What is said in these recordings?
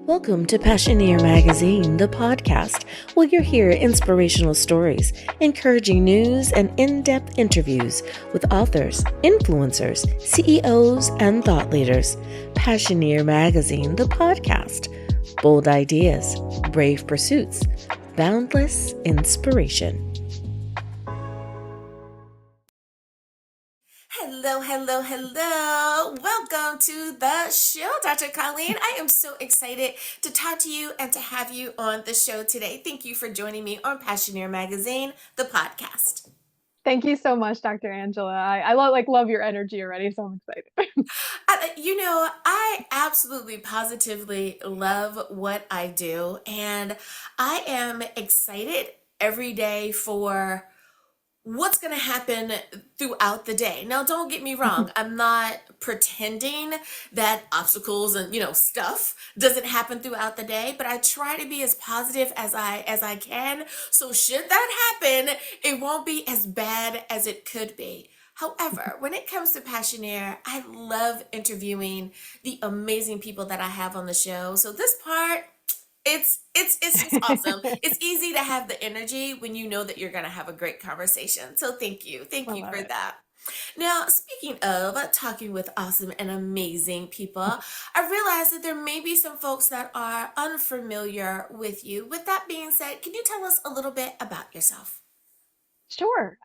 Welcome to PASSIONEER Magazine The Podcast, where you'll hear inspirational stories, encouraging news, and in-depth interviews with authors, influencers, CEOs, and thought leaders. PASSIONEER Magazine The Podcast. Bold ideas, brave pursuits, boundless inspiration. Hello. Welcome to the show, Dr. Colleen. I am so excited to talk to you and to have you on the show today. Thank you for joining me on PASSIONEER Magazine, the podcast. Thank you so much, Dr. Angela. I love your energy already, so I'm excited. I absolutely positively love what I do, and I am excited every day for what's going to happen throughout the day. Now, don't get me wrong. I'm not pretending that obstacles and, stuff doesn't happen throughout the day, but I try to be as positive as I can. So should that happen, it won't be as bad as it could be. However, when it comes to Passioneer, I love interviewing the amazing people that I have on the show. So this part, it's just awesome. It's easy to have the energy when you know that you're going to have a great conversation. So thank you for that. Now, speaking of talking with awesome and amazing people, I realize that there may be some folks that are unfamiliar with you. With that being said, can you tell us a little bit about yourself? Sure.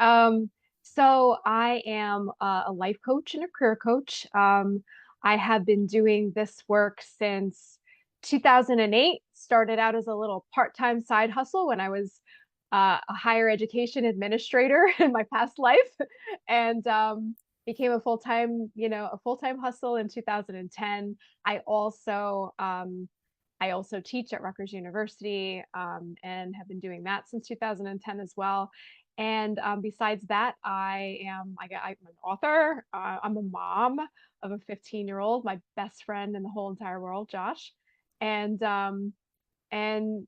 So I am a life coach and a career coach. I have been doing this work since 2008. Started out as a little part-time side hustle when I was a higher education administrator in my past life, and became a full-time hustle in 2010. I also teach at Rutgers University, and have been doing that since 2010 as well. And besides that, I'm an author. I'm a mom of a 15-year-old, my best friend in the whole entire world, Josh. And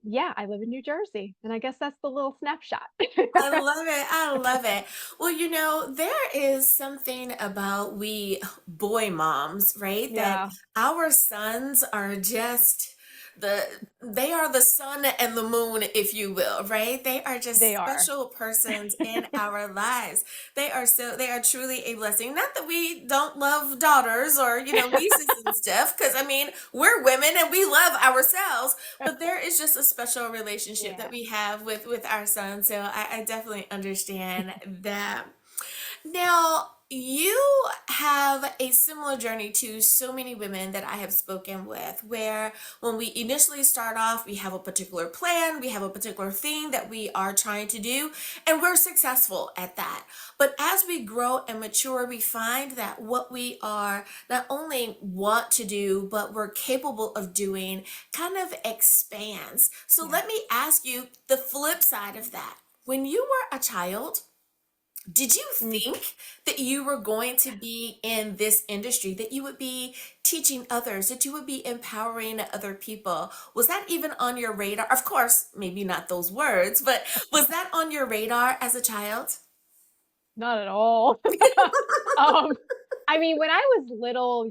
yeah, I live in New Jersey, and I guess that's the little snapshot. I love it. Well, there is something about we boy moms, right? That Yeah, our sons are just they are the sun and the moon, if you will, right? They are just they are. special persons in our lives. They are truly a blessing. Not that we don't love daughters or, nieces and stuff, because I mean, we're women and we love ourselves, but there is just a special relationship that Yeah. we have with our son. So I definitely understand that. Now, you have a similar journey to so many women that I have spoken with, where when we initially start off, we have a particular plan, we have a particular thing that we are trying to do, and we're successful at that. But as we grow and mature, we find that what we are not only want to do, but we're capable of doing kind of expands. So Yeah. let me ask you the flip side of that. When you were a child, did you Mm. think that you were going to be in this industry, that you would be teaching others, that you would be empowering other people? Was that even on your radar? Of course, maybe not those words, but was that on your radar as a child? Not at all. Um, I mean, when I was little,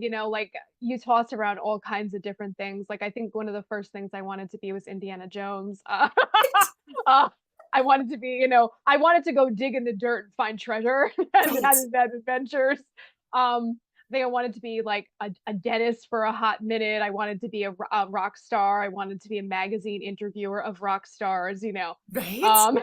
you toss around all kinds of different things. Like, I think one of the first things I wanted to be was Indiana Jones. Uh, I wanted to be, I wanted to go dig in the dirt and find treasure and Right. have adventures. I think I wanted to be like a dentist for a hot minute. I wanted to be a rock star. I wanted to be a magazine interviewer of rock stars. Right? Um,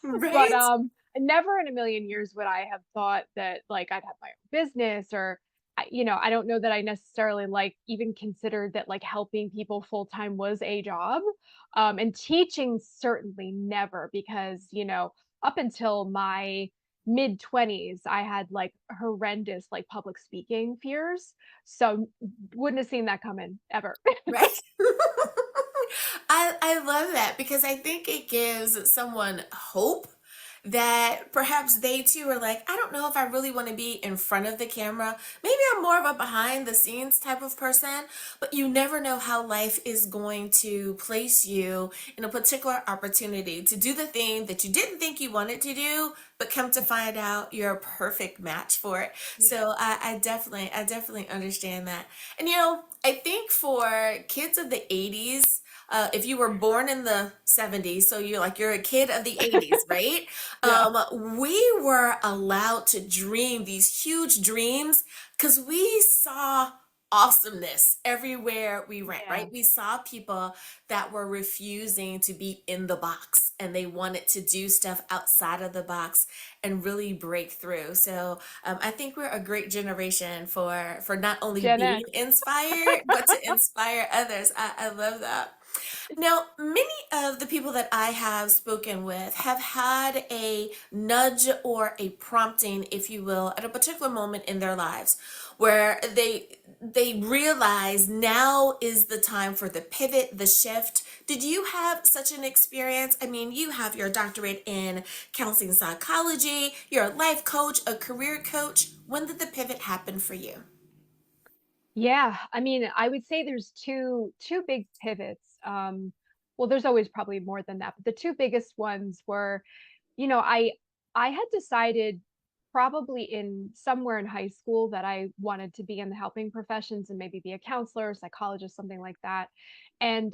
but Right? never in a million years would I have thought that like I'd have my own business or I don't know that I necessarily like even considered that like helping people full time was a job. And teaching certainly never because, up until my mid 20s, I had like horrendous like public speaking fears. So wouldn't have seen that coming ever. Right? I love that because I think it gives someone hope that perhaps they too are like, I don't know if I really want to be in front of the camera. Maybe I'm more of a behind the scenes type of person, but you never know how life is going to place you in a particular opportunity to do the thing that you didn't think you wanted to do, but come to find out you're a perfect match for it. Yeah. So I definitely understand that. And I think for kids of the 80s, if you were born in the 70s, so you're a kid of the 80s, right? Yeah. We were allowed to dream these huge dreams because we saw awesomeness everywhere we went, Yeah. right? We saw people that were refusing to be in the box and they wanted to do stuff outside of the box and really break through. So I think we're a great generation for not only Gen being X. inspired, but to inspire others. I love that. Now, many of the people that I have spoken with have had a nudge or a prompting, if you will, at a particular moment in their lives where they realize now is the time for the pivot, the shift. Did you have such an experience? I mean, you have your doctorate in counseling psychology, you're a life coach, a career coach. When did the pivot happen for you? Yeah, I mean, I would say there's two big pivots. Well, there's always probably more than that, but the two biggest ones were, you know, I had decided probably in somewhere in high school that I wanted to be in the helping professions and maybe be a counselor, psychologist, something like that. And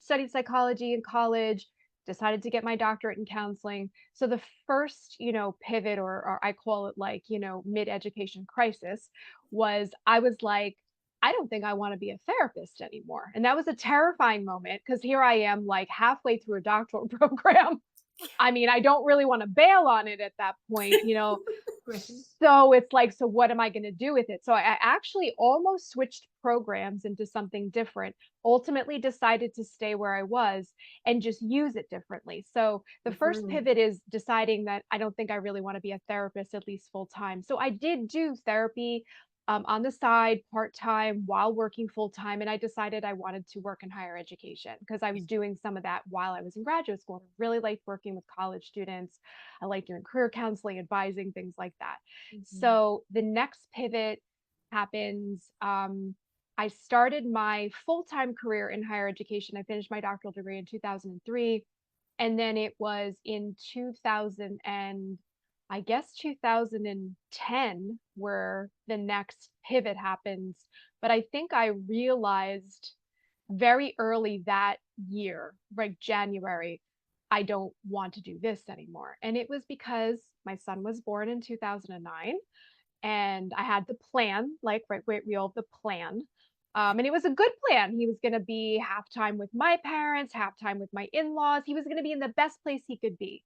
studied psychology in college, decided to get my doctorate in counseling. So the first, pivot or I call it like, mid-education crisis was I was like, I don't think I want to be a therapist anymore. And that was a terrifying moment because here I am like halfway through a doctoral program. I mean, I don't really want to bail on it at that point. Right. So it's like, so what am I going to do with it? So I actually almost switched programs into something different, ultimately decided to stay where I was and just use it differently. So the first Mhm. pivot is deciding that I don't think I really want to be a therapist, at least full time. So I did do therapy on the side, part time, while working full time. And I decided I wanted to work in higher education because I was doing some of that while I was in graduate school. I really liked working with college students. I like doing career counseling, advising, things like that. Mhm. So the next pivot happens. I started my full time career in higher education. I finished my doctoral degree in 2003. And then it was in 2000 and I guess 2010 where the next pivot happens. But I think I realized very early that year, like January, I don't want to do this anymore. And it was because my son was born in 2009 and I had the plan, like right, we all have the plan. And it was a good plan. He was going to be half time with my parents, half time with my in-laws. He was going to be in the best place he could be.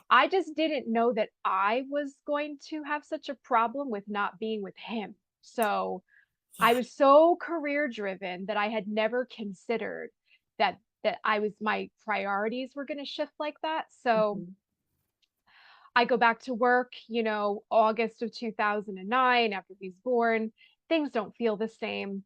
I just didn't know that I was going to have such a problem with not being with him. So I Yeah. was so career driven that I had never considered that I was my priorities were going to shift like that. So Mhm. I go back to work, August of 2009 after he's born. Things don't feel the same.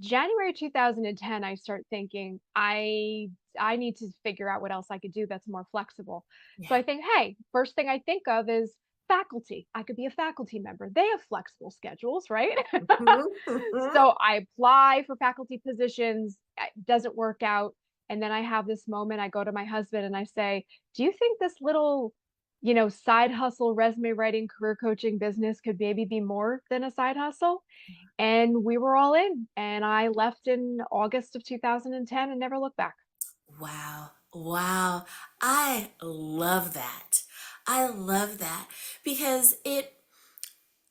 January 2010, I start thinking I need to figure out what else I could do that's more flexible. So Yeah. I think, hey, first thing I think of is faculty. I could be a faculty member. They have flexible schedules, right? Mhm. Mhm. So I apply for faculty positions, it doesn't work out. And then I have this moment, I go to my husband and I say, do you think this little, side hustle, resume writing, career coaching business could maybe be more than a side hustle? And we were all in. And I left in August of 2010 and never looked back. Wow. Wow. I love that. I love that because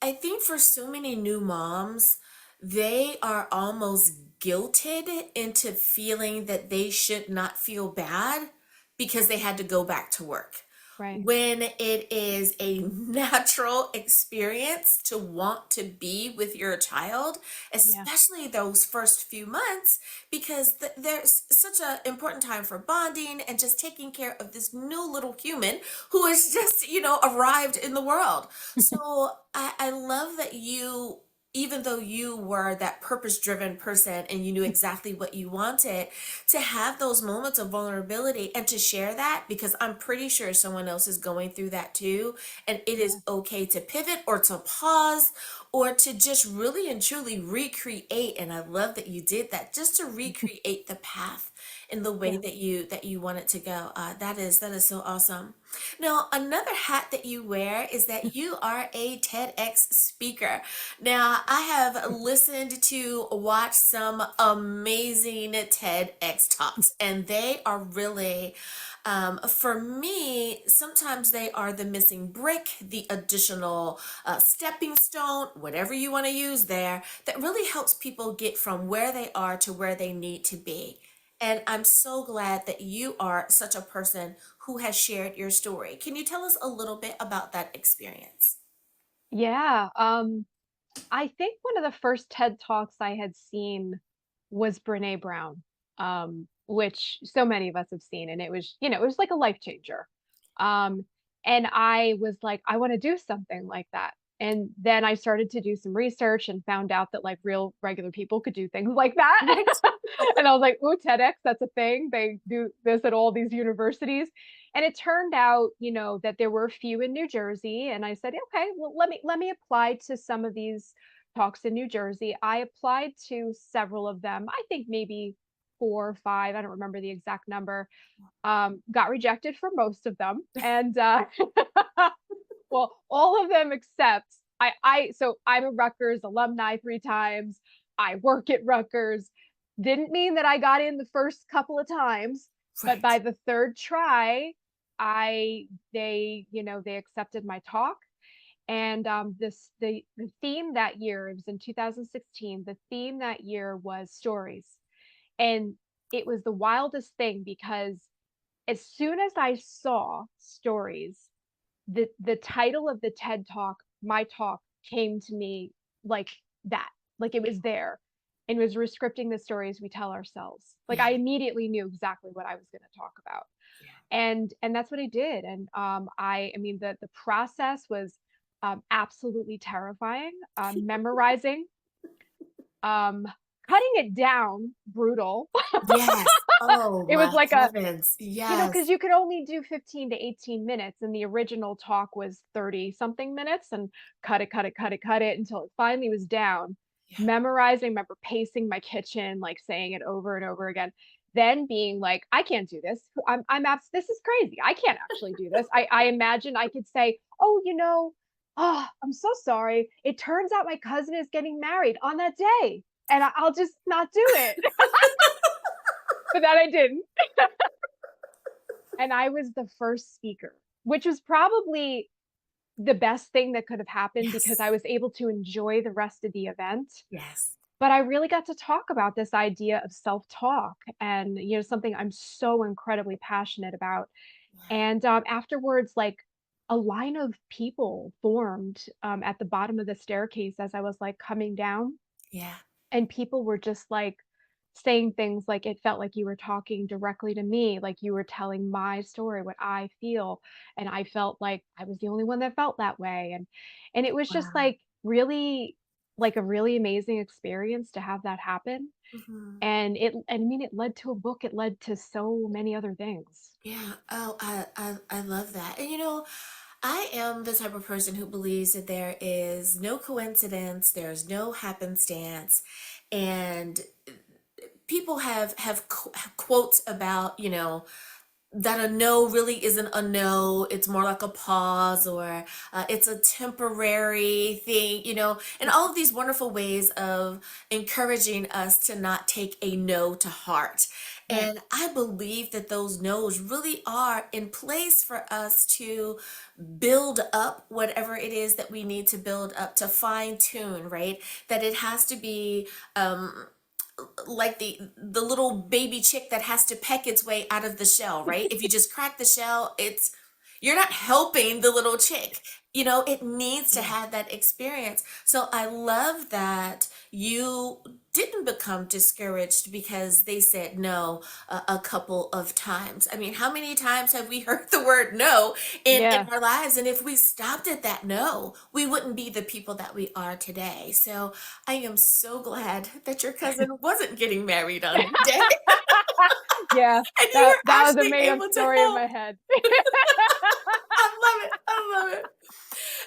I think for so many new moms, they are almost guilted into feeling that they should not feel bad because they had to go back to work. Right. When it is a natural experience to want to be with your child, Yeah. especially those first few months, because there's such an important time for bonding and just taking care of this new little human who has just, arrived in the world. So I love that you even though you were that purpose-driven person and you knew exactly what you wanted, to have those moments of vulnerability and to share that, because I'm pretty sure someone else is going through that too. And it is Yeah. okay to pivot or to pause or to just really and truly recreate. And I love that you did that, just to recreate the path in the way Yeah. that you want it to go. That is so awesome. Now, another hat that you wear is that you are a TEDx speaker. Now, I have listened to watch some amazing TEDx talks, and they are really, for me, sometimes they are the missing brick, the additional stepping stone, whatever you want to use there, that really helps people get from where they are to where they need to be. And I'm so glad that you are such a person who has shared your story. Can you tell us a little bit about that experience? Yeah. I think one of the first TED Talks I had seen was Brene Brown, which so many of us have seen, and it was like a life changer. Um, and I was like, I want to do something like that. And then I started to do some research and found out that like real regular people could do things like that. Right. And I was like, "Ooh, TEDx, that's a thing. They do this at all these universities." And it turned out, that there were a few in New Jersey. And I said, okay, well, let me apply to some of these talks in New Jersey. I applied to several of them. I think maybe 4 or 5. I don't remember the exact number. Got rejected for most of them, and well, all of them except so I'm a Rutgers alumni 3 times. I work at Rutgers. Didn't mean that I got in the first couple of times, but Right. by the third try, I they accepted my talk. And the theme that year, it was in 2016. The theme that year was stories, and it was the wildest thing because as soon as I saw stories, the title of the TED Talk, my talk, came to me like that. Like it was there. And it was rescripting the stories we tell ourselves. Like Yeah. I immediately knew exactly what I was going to talk about. Yeah. And that's what I did. And I mean the process was absolutely terrifying. Memorizing, um, cutting it down, brutal. Yes. Oh It was my like heavens. because Yes. you could only do 15 to 18 minutes, and the original talk was 30 something minutes, and cut it until it finally was down. Yeah. Memorizing, remember pacing my kitchen, like saying it over and over again. Then being like, I can't do this. This is crazy. I can't actually do this. I imagine I could say, oh, oh, I'm so sorry. It turns out my cousin is getting married on that day, and I'll just not do it. But that I didn't. And I was the first speaker, which was probably the best thing that could have happened because I Yes. was able to enjoy the rest of the event. Yes. But I really got to talk about this idea of self-talk and, something I'm so incredibly passionate about. And afterwards, like a line of people formed at the bottom of the staircase as I was like coming down, Yeah. and people were just like saying things like it felt like you were talking directly to me, like you were telling my story, what I feel. And I felt like I was the only one that felt that way. And it was just Wow. like a really amazing experience to have that happen. Hmm. And I mean, it led to a book, it led to so many other things. Yeah. Oh, I love that. And I am the type of person who believes that there is no coincidence, there's no happenstance, and people have quotes about, that a no really isn't a no. It's more like a pause, or it's a temporary thing, and all of these wonderful ways of encouraging us to not take a no to heart. Right. And I believe that those no's really are in place for us to build up whatever it is that we need to build up, to fine tune, right? That it has to be like the little baby chick that has to peck its way out of the shell, right? If you just crack the shell, you're not helping the little chick. It needs to have that experience. So I love that you didn't become discouraged because they said no a couple of times. I mean, how many times have we heard the word no in Yeah. our lives? And if we stopped at that no, we wouldn't be the people that we are today. So I am so glad that your cousin wasn't getting married on that day Yeah, and you that were that was a actually made up able to story in help. my head. I love it. I love it.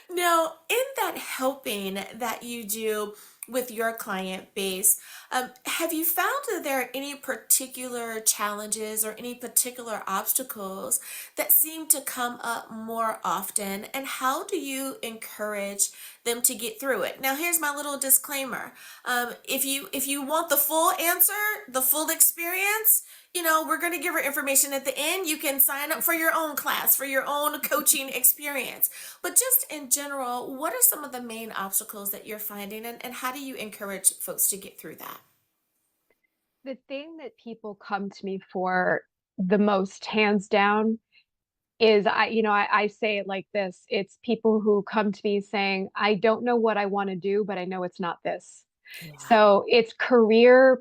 Now, in that helping that you do with your client base, have you found that there are any particular challenges or any particular obstacles that seem to come up more often? And how do you encourage them to get through it? Now, here's my little disclaimer. If you want the full answer, the full experience, we're going to give her information at the end. You can sign up for your own class, for your own coaching experience. But just in general, what are some of the main obstacles that you're finding, and how do you encourage folks to get through that? The thing that people come to me for the most, hands down, is I say it like this. It's people who come to me saying, I don't know what I want to do, but I know it's not this. Yeah. So it's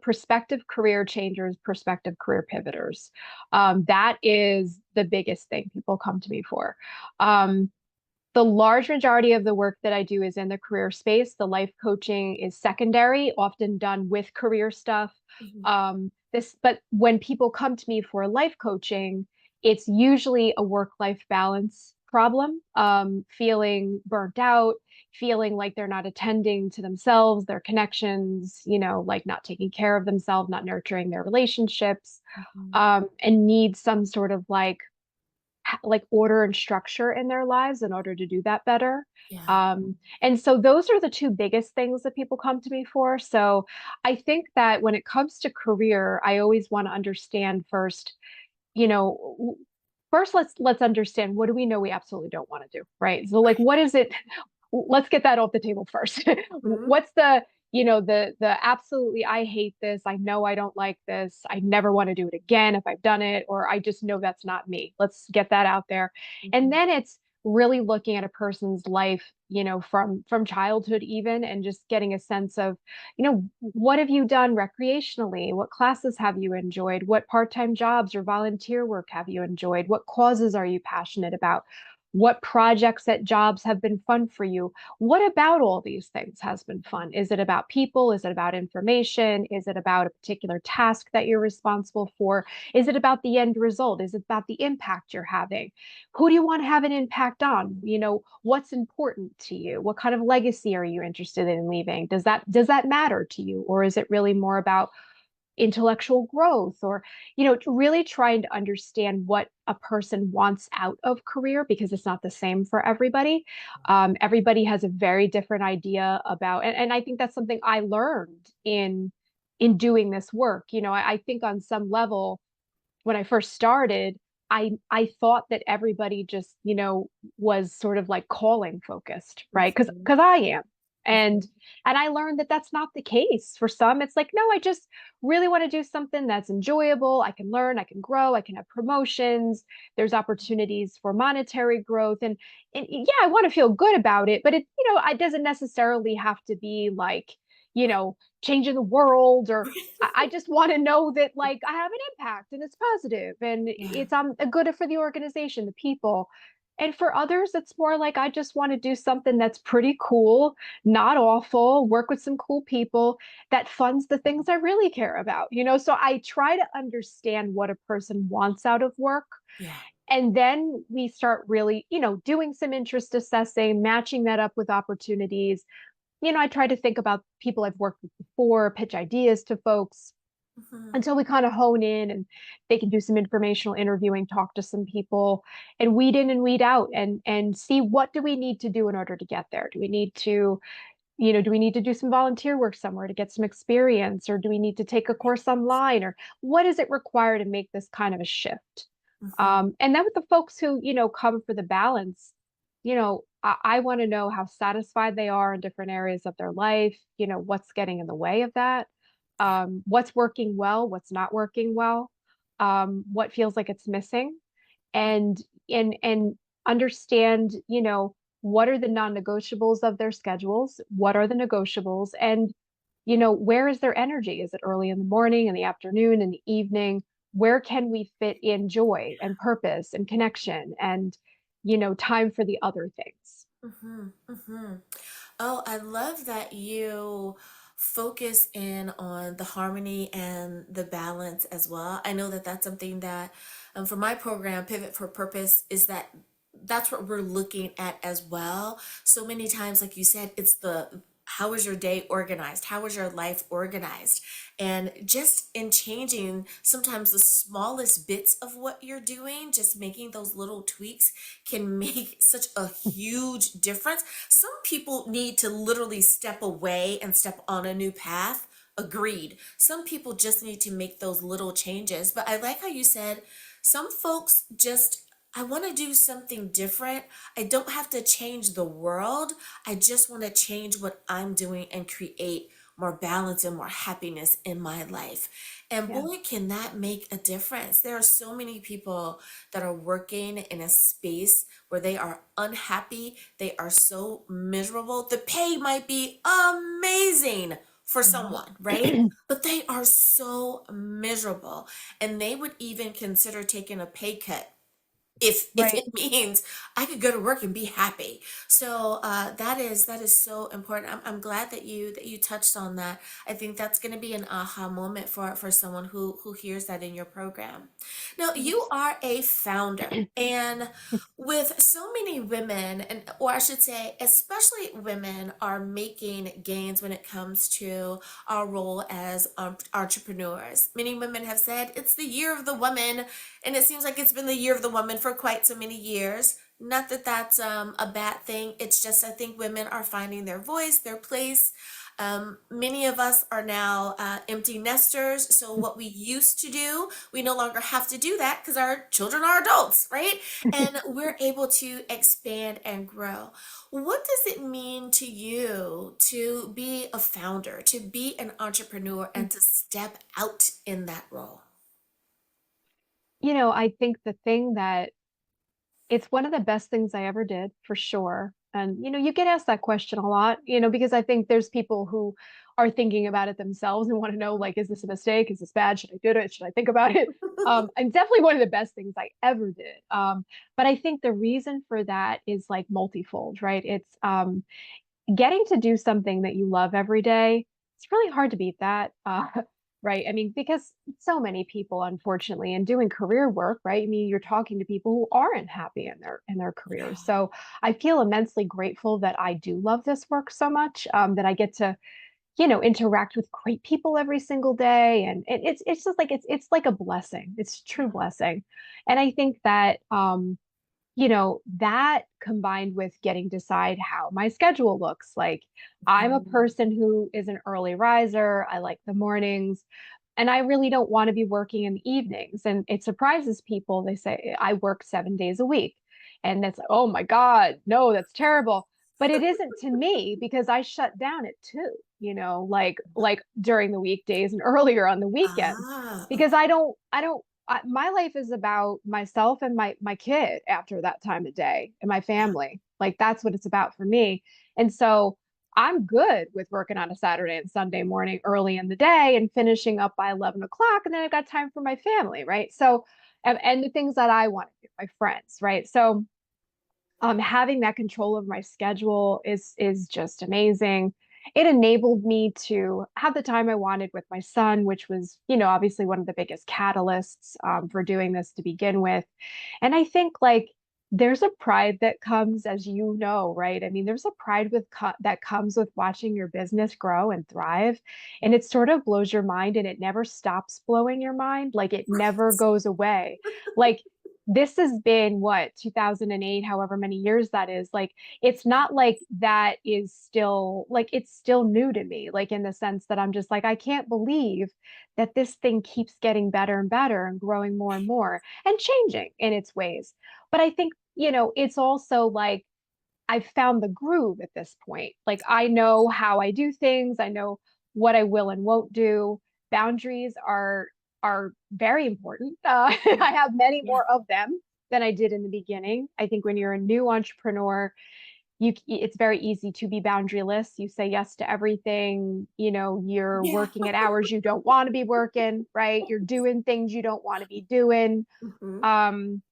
prospective career changers, prospective career pivoters. That is the biggest thing people come to me for. Um, the large majority of the work that I do is in the career space. The life coaching is secondary, often done with career stuff. Mhm. But when people come to me for life coaching, it's usually a work-life balance problem, feeling burnt out, feeling like they're not attending to themselves, their connections, like not taking care of themselves, not nurturing their relationships, Mhm. and need some sort of like order and structure in their lives in order to do that better. Yeah. And so those are the two biggest things that people come to me for. So I think that when it comes to career, I always want to understand first, you know, first let's understand, what do we know we absolutely don't want to do, right? So like, what is it? Let's get that off the table first. Mhm. What's the absolutely, I hate this, I know I don't like this, I never want to do it again if I've done it, or I just know that's not me. Let's get that out there. And Mhm. then it's really looking at a person's life, from childhood even, and just getting a sense of, what have you done recreationally? What classes have you enjoyed? What part-time jobs or volunteer work have you enjoyed? What causes are you passionate about? What projects at jobs have been fun for you? What about all these things has been fun? Is it about people? Is it about information? Is it about a particular task that you're responsible for? Is it about the end result? Is it about the impact you're having? Who do you want to have an impact on? What's important to you? What kind of legacy are you interested in leaving? Does that matter to you? Or is it really more about intellectual growth, or really trying to understand what a person wants out of career, because it's not the same for everybody. Everybody has a very different idea about, and I think that's something I learned in doing this work. I think on some level, when I first started, I thought that everybody just, was sort of like calling focused, right? Mhm. Because I am. And Mhm. and I learned that that's not the case. For some, it's like, no, I just really want to do something that's enjoyable. I can learn, I can grow, I can have promotions. There's opportunities for monetary growth. And yeah, I want to feel good about it, but it doesn't necessarily have to be like, changing the world, or I just want to know that like I have an impact and it's positive and Yeah. it's a good for the organization, the people. And for others, it's more like I just want to do something that's pretty cool, not awful, work with some cool people that funds the things I really care about. So I try to understand what a person wants out of work. Yeah. And then we start really, doing some interest assessing, matching that up with opportunities. I try to think about people I've worked with before, pitch ideas to folks Mhm. until we kind of hone in, and they can do some informational interviewing, talk to some people, and weed in and weed out, and see, what do we need to do in order to get there? Do we need to do some volunteer work somewhere to get some experience, or do we need to take a course online, or what does it require to make this kind of a shift? Mhm. And then with the folks who, come for the balance, I want to know how satisfied they are in different areas of their life, what's getting in the way of that, Yeah. what's working well, what's not working well, what feels like it's missing, and understand, what are the non-negotiables of their schedules? What are the negotiables? And, where is their energy? Is it early in the morning, in the afternoon, in the evening? Where can we fit in joy and purpose and connection and, time for the other things? Mm-hmm, mm-hmm. Oh, I love that you focus in on the harmony and the balance as well. I know that that's something that, for my program, Pivot for Purpose, is that that's what we're looking at as well. So many times, like you said, it's the how is your day organized? How is your life organized? And just in changing sometimes the smallest bits of what you're doing, just making those little tweaks can make such a huge difference. Some people need to literally step away and step on a new path. Agreed. Some people just need to make those little changes. But I like how you said some folks just, I want to do something different. I don't have to change the world. I just want to change what I'm doing and create more balance and more happiness in my life. And Yeah. boy, can that make a difference. There are so many people that are working in a space where they are unhappy, they are so miserable. The pay might be amazing for someone, right? But they are so miserable, and they would even consider taking a pay cut if Right. it means I could go to work and be happy. So that is so important. I'm glad that you touched on that. I think that's going to be an aha moment for someone who hears that in your program. Now you Yes. are a founder, and with so many women, and or I should say, especially women, are making gains when it comes to our role as entrepreneurs. Many women have said it's the year of the woman, and it seems like it's been the year of the woman for quite so many years. Not that that's a bad thing. It's just I think women are finding their voice, their place. Many of us are now empty nesters. So what we used to do, we no longer have to do that because our children are adults, right? And we're able to expand and grow. What does it mean to you to be a founder, to be an entrepreneur, and to step out in that role? I think the thing that it's one of the best things I ever did for sure. And, you get asked that question a lot, because I think there's people who are thinking about it themselves and want to know, like, is this a mistake? Is this bad? Should I do it? Should I think about it? And definitely one of the best things I ever did. But I think the reason for that is like multifold, right? It's getting to do something that you love every day. It's really hard to beat that. Right. I mean, because so many people, unfortunately, and doing career work, right? I mean, you're talking to people who aren't happy in their careers. Yeah. So I feel immensely grateful that I do love this work so much, that I get to, interact with great people every single day. And it's just like it's like a blessing. It's a true blessing. And I think that that combined with getting to decide how my schedule looks. Like I'm a Mhm. person who is an early riser. I like the mornings and I really don't want to be working in the evenings. And it surprises people. They say I work 7 days a week. And that's like, oh my God, no, that's terrible. But it isn't to me because I shut down at 2, like during the weekdays and earlier on the weekends. Ah, Because okay. my life is about myself and my kid after that time of day and my Yeah. family. Like that's what it's about for me. And so I'm good with working on a Saturday and Sunday morning early in the day and finishing up by 11 o'clock. And then I've got time for my family, right? So, and the things that I want to do, my friends, right? So, having that control of my schedule is just amazing. It enabled me to have the time I wanted with my son, which was, obviously one of the biggest catalysts for doing this to begin with. And I think like there's a pride that comes, as you know, right? I mean, there's a pride that comes with watching your business grow and thrive, and it sort of blows your mind, and it never stops blowing your mind. Like it never Right. goes away. Like this has been what 2008, however many years that is. Like it's not like that is still like it's still new to me, like in the sense that I'm just like I can't believe that this thing keeps getting better and better and growing more and more and changing in its ways. But I think, it's also like I've found the groove at this point. Like I know how I do things, I know what I will and won't do. Boundaries are very important. I have many Yeah. more of them than I did in the beginning. I think when you're a new entrepreneur, it's very easy to be boundaryless. You say yes to everything, you're Yeah. working at hours you don't want to be working, right? You're doing things you don't want to be doing. Mhm. Um,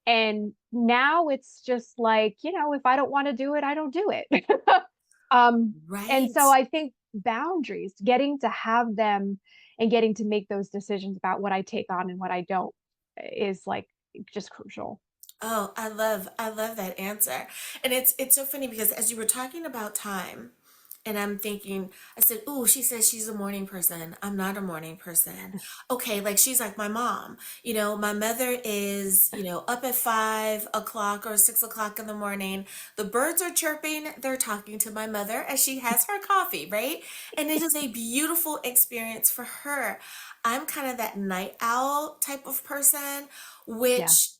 and now it's just like, if I don't want to do it, I don't do it. um, and Right. so I think boundaries, getting to have them and getting to make those decisions about what I take on and what I don't is like just crucial. Oh, I love that answer. And it's so funny because as you were talking about time, and I'm thinking, I said, "Ooh, she says she's a morning person. I'm not a morning person." Okay, like she's like my mom. My mother is, up at 5 o'clock or 6 o'clock in the morning. The birds are chirping, they're talking to my mother as she has her coffee, right? And it is a beautiful experience for her. I'm kind of that night owl type of person, Yeah, which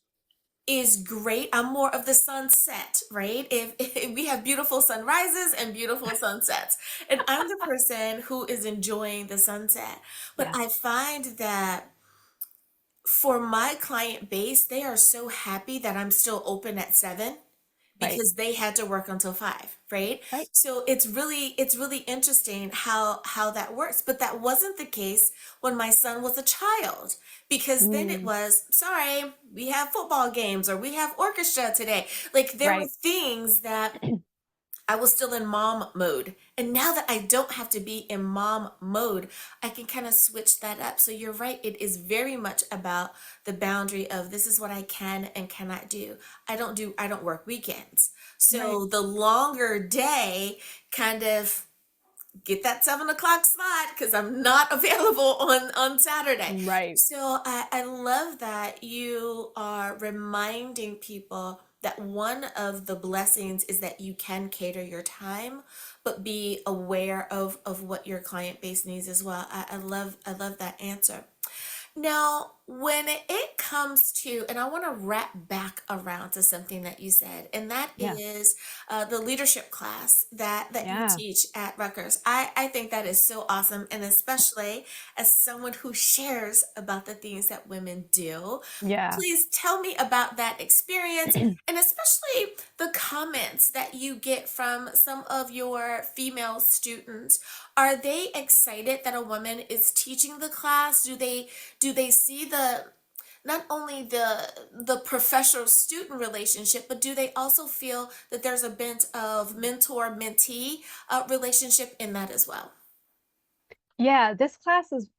is great. I'm more of the sunset, right? If we have beautiful sunrises and beautiful sunsets, and I'm the person who is enjoying the sunset. But yeah, I find that for my client base, they are so happy that I'm still open at 7 right, because they had to work until 5, right? right. So it's really interesting how that works. But that wasn't the case when my son was a child, because then it Mm, was, sorry, we have football games or we have orchestra today. Like there were right. things that I was still in mom mode. And now that I don't have to be in mom mode, I can kind of switch that up. So you're right. It is very much about the boundary of this is what I can and cannot do. I don't work weekends. Right. So the longer day kind of get that 7 o'clock slot because I'm not available on Saturday. Right. So I love that you are reminding people that one of the blessings is that you can cater your time, but be aware of what your client base needs as well. I love that answer. Now, when it comes to, and I want to wrap back around to something that you said, and that Yeah. is the leadership class that you Yeah. teach at Rutgers. I think that is so awesome, and especially as someone who shares about the things that women do. Yeah. Please tell me about that experience, and especially the comments that you get from some of your female students. Are they excited that a woman is teaching the class? Do they see the not only the professor student relationship, but do they also feel that there's a bit of mentor mentee relationship in that as well? Yeah, this class is,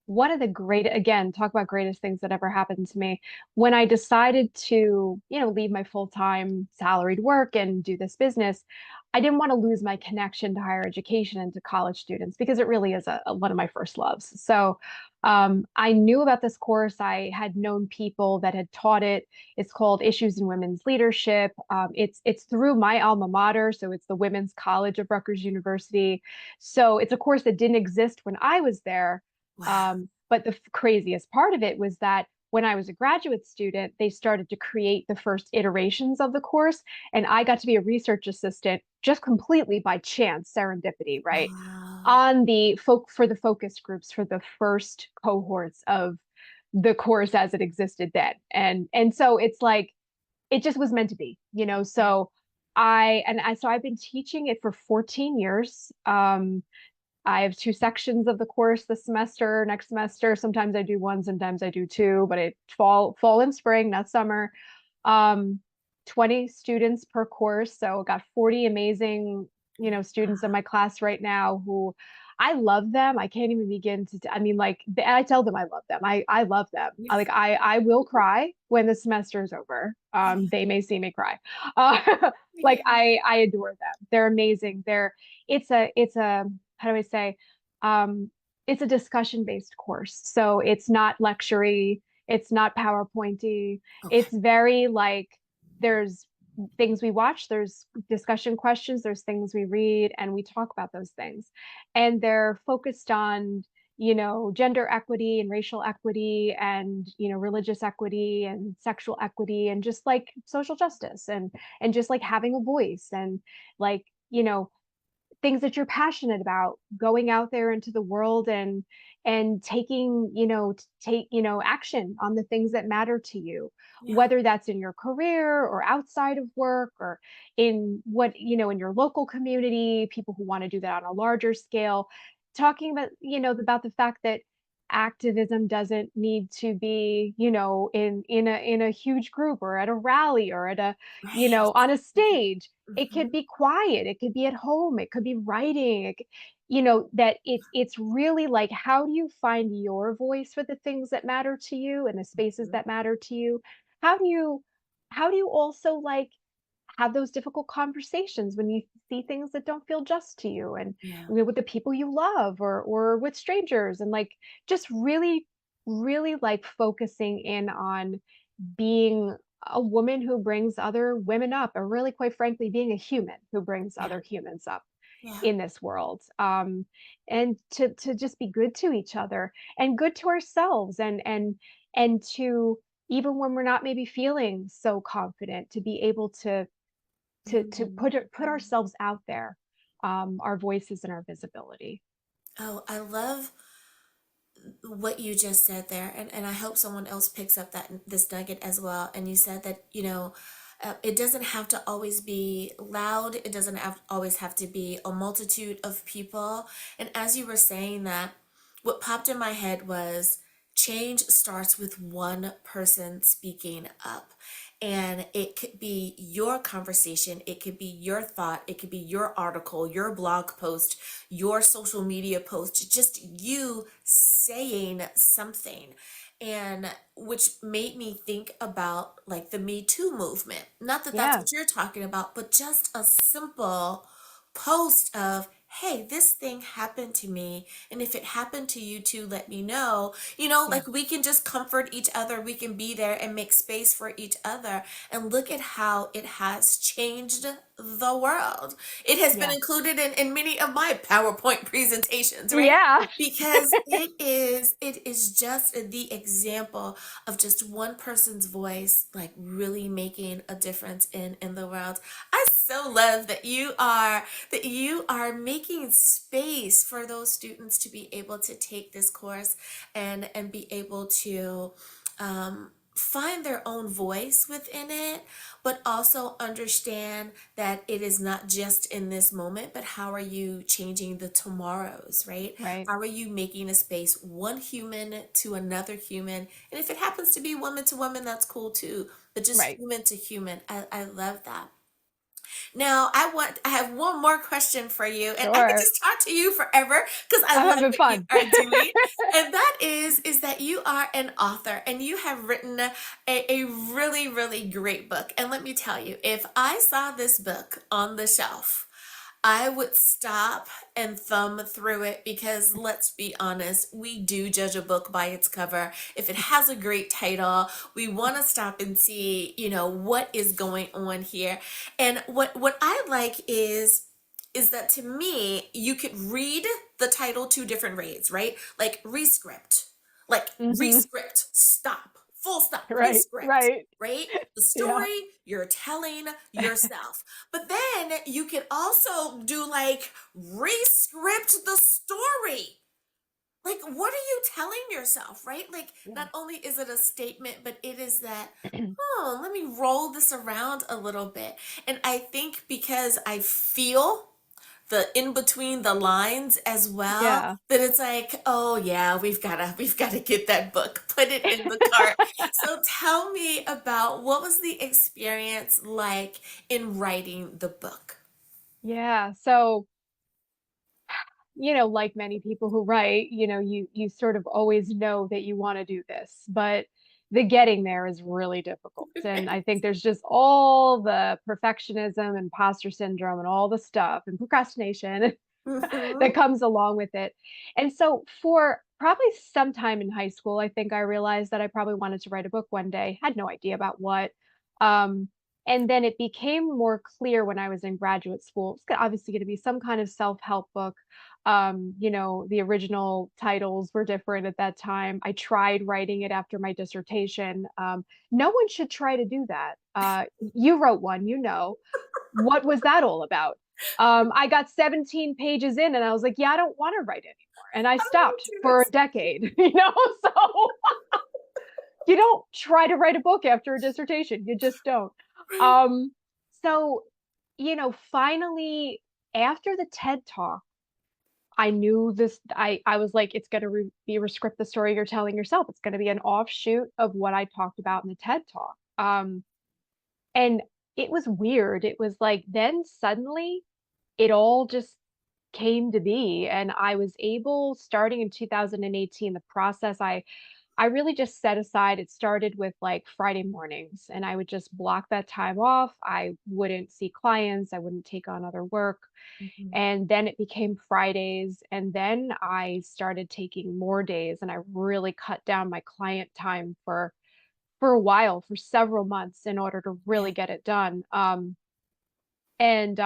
one of the again, talk about greatest things that ever happened to me. When I decided to, leave my full-time salaried work and do this business, I didn't want to lose my connection to higher education and to college students because it really is one of my first loves. So, I knew about this course. I had known people that had taught it. It's called Issues in Women's Leadership. It's through my alma mater, so it's the Women's College of Rutgers University. So it's a course that didn't exist when I was there. Wow. But the craziest part of it was that when I was a graduate student, they started to create the first iterations of the course, and I got to be a research assistant just completely by chance, serendipity, right? Wow. On the for the focus groups for the first cohorts of the course as it existed then. And so it's like it just was meant to be, Yeah. so so I've been teaching it for 14 years. I have two sections of the course this semester, next semester. Sometimes I do one, sometimes I do two, but it fall and spring, not summer. Um, 20 students per course. So I got 40 amazing, students in my class right now who I love them. I can't even begin to, I mean, like, I tell them I love them. I love them. I will cry when the semester is over. They may see me cry. Uh, like Yeah. I adore them. They're amazing. It's a how do I say? Um, it's a discussion based course. So it's not lectury, it's not PowerPointy. Okay. It's very like there's things we watch, there's discussion questions, there's things we read, and we talk about those things. And they're focused on, gender equity and racial equity and, religious equity and sexual equity and just like social justice and just like having a voice and like, things that you're passionate about, going out there into the world and taking, action on the things that matter to you, Yeah. whether that's in your career or outside of work or in in your local community, people who want to do that on a larger scale, talking about, about the fact that activism doesn't need to be, in a huge group or at a rally or at a, Right. on a stage. It could Mhm. be quiet, it could be at home, it could be writing, that it's really like, how do you find your voice for the things that matter to you and the spaces Mhm. that matter to you? How do you also like have those difficult conversations when you see things that don't feel just to you, and Yeah. with the people you love or with strangers, and like just really really like focusing in on being a woman who brings other women up, or really quite frankly being a human who brings Yeah. other humans up Yeah. in this world, and to just be good to each other and good to ourselves, and to, even when we're not maybe feeling so confident, to be able to Mhm. put ourselves out there, our voices and our visibility. Oh, I love what you just said there, and I hope someone else picks up that this nugget as well. And you said that, it doesn't have to always be loud. It doesn't always have to be a multitude of people. And as you were saying that, what popped in my head was change starts with one person speaking up. And it could be your conversation, it could be your thought, it could be your article, your blog post, your social media post, just you saying something. And which made me think about like the Me Too movement. Not that that's Yeah, what you're talking about, but just a simple post of, hey, this thing happened to me. And if it happened to you too, let me know. yeah, Like we can just comfort each other. We can be there and make space for each other. And look at how it has changed the world. It has been yeah, included in many of my PowerPoint presentations, right? yeah, Because it is just the example of just one person's voice like really making a difference in the world. I so love that you are making space for those students to be able to take this course and be able to find their own voice within it, but also understand that it is not just in this moment, but how are you changing the tomorrows, right? right, How are you making a space one human to another human? And if it happens to be woman to woman, that's cool too, but just right. human to human. I love that. Now, I have one more question for you, and I could Sure. just talk to you forever because I I'm love having what you fun. are doing. And that is that you are an author and you have written a really, really great book. And let me tell you, if I saw this book on the shelf, I would stop and thumb through it because let's be honest, we do judge a book by its cover. If it has a great title, we want to stop and see, what is going on here. And what I like is that to me, you could read the title two different ways, right? Like rescript, like Hmm. rescript, stop, full stop, Right, rescript, right. right? The Yeah, story you're telling yourself. But then you can also do like rescript the story. Like, what are you telling yourself, right? Like, yeah. not only is it a statement, but it is that, oh, let me roll this around a little bit. And I think because I feel the in between the lines as well, Yeah. that it's like, oh yeah, we've gotta get that book, put it in the cart. So tell me about what was the experience like in writing the book. Yeah. So, like many people who write, you sort of always know that you want to do this, but the getting there is really difficult. And I think there's just all the perfectionism, imposter syndrome, and all the stuff and procrastination that Mhm. comes along with it. And so for probably sometime in high school, I think I realized that I probably wanted to write a book one day. Had no idea about what. Um, and then it became more clear when I was in graduate school. Obviously going to be some kind of self-help book. The original titles were different at that time. I tried writing it after my dissertation. No one should try to do that. You wrote one, What was that all about? I got 17 pages in and I was like, yeah, I don't want to write anymore. And I Oh stopped my for a goodness. decade, so you don't try to write a book after a dissertation. You just don't. Right. Um, so, finally after the TED talk, I knew this. I was like, it's going to be Rescript the story you're telling yourself. It's going to be an offshoot of what I talked about in the TED talk. And it was weird. It was like then suddenly it all just came to be, and I was able, starting in 2018, the process I really just set aside. It started with like Friday mornings, and I would just block that time off. I wouldn't see clients, I wouldn't take on other work. Mhm. And then it became Fridays, and then I started taking more days, and I really cut down my client time for a while, for several months, in order to Yeah. really get it done. And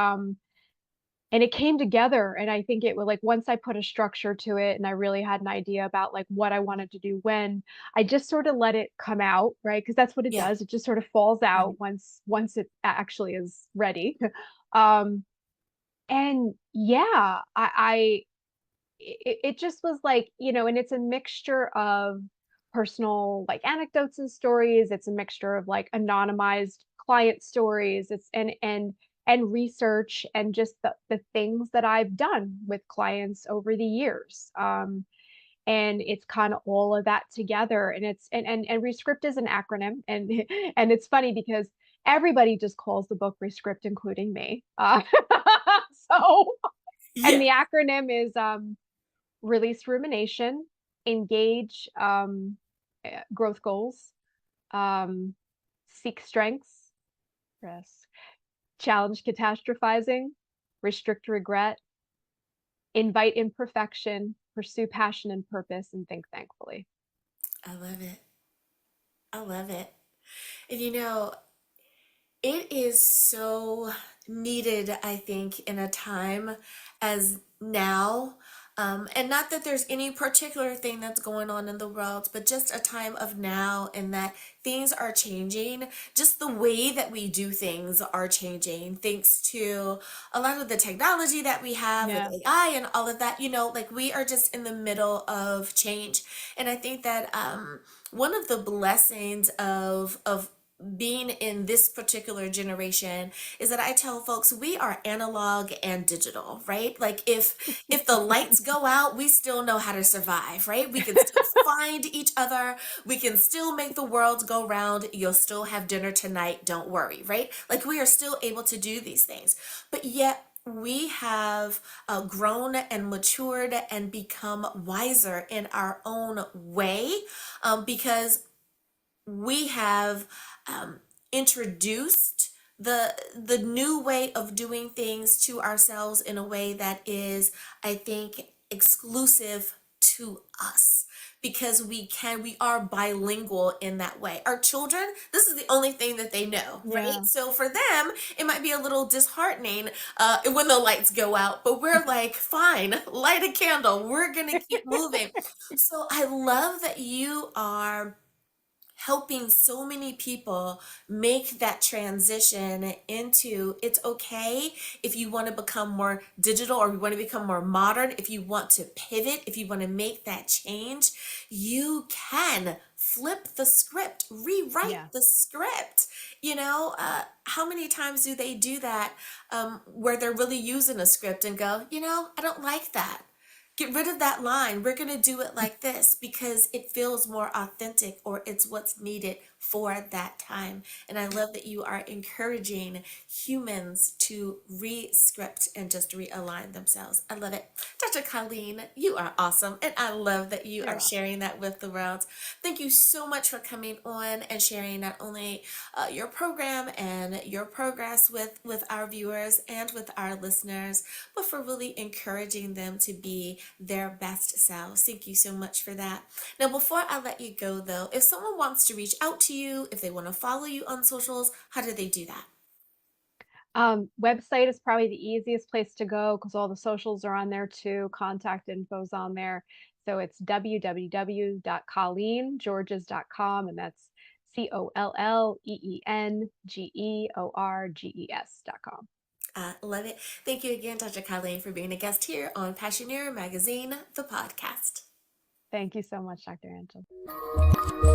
and it came together, and I think it was like once I put a structure to it and I really had an idea about like what I wanted to do when, I just sort of let it come out, right? Because that's what it Yeah. does. It just sort of falls out Right. once it actually is ready. um and yeah, it just was like, and it's a mixture of personal like anecdotes and stories. It's a mixture of like anonymized client stories. It's and research, and just the things that I've done with clients over the years. And it's kind of all of that together. And it's and Rescript is an acronym, and and it's funny because everybody just calls the book Rescript, including me. So, and Yeah. the acronym is release rumination, engage growth goals, um, seek strengths, rest, challenge catastrophizing, restrict regret, invite imperfection, pursue passion and purpose, and think thankfully. I love it. I love it. And it is so needed, I think, in a time as now. And not that there's any particular thing that's going on in the world, but just a time of now, and that things are changing. Just the way that we do things are changing thanks to a lot of the technology that we have with Yeah. AI and all of that. Like we are just in the middle of change. And I think that one of the blessings of being in this particular generation is that I tell folks we are analog and digital, right? Like if the lights go out, we still know how to survive, right? We can still find each other, we can still make the world go round. You'll still have dinner tonight, don't worry, right? Like we are still able to do these things. But yet we have grown and matured and become wiser in our own way, because we have um, introduced the new way of doing things to ourselves in a way that is, I think, exclusive to us, because we are bilingual in that way. Our children, this is the only thing that they know, right? Yeah. So for them it might be a little disheartening when the lights go out, but we're like, fine, light a candle, we're gonna keep moving. So I love that you are helping so many people make that transition into, it's okay if you want to become more digital or you want to become more modern, if you want to pivot, if you want to make that change, you can flip the script, Yeah. rewrite the script. How many times do they do that, where they're really using a script and go, I don't like that. Get rid of that line. We're going to do it like this because it feels more authentic, or it's what's needed for that time. And I love that you are encouraging humans to re-script and just realign themselves. I love it. Dr. Colleen, you are awesome. And I love that you You're are welcome. sharing that with the world. Thank you so much for coming on and sharing not only your program and your progress with our viewers and with our listeners, but for really encouraging them to be their best selves. Thank you so much for that. Now, before I let you go, though, if someone wants to reach out to you, if they want to follow you on socials, how do they do that? Website is probably the easiest place to go because all the socials are on there too. Contact info's on there. So it's www.colleengeorges.com, and that's COLLEENGEORGES.com. Love love it. Thank you again, Dr. Colleen, for being a guest here on PASSIONEER Magazine, the podcast. Thank you so much, Dr. Angel.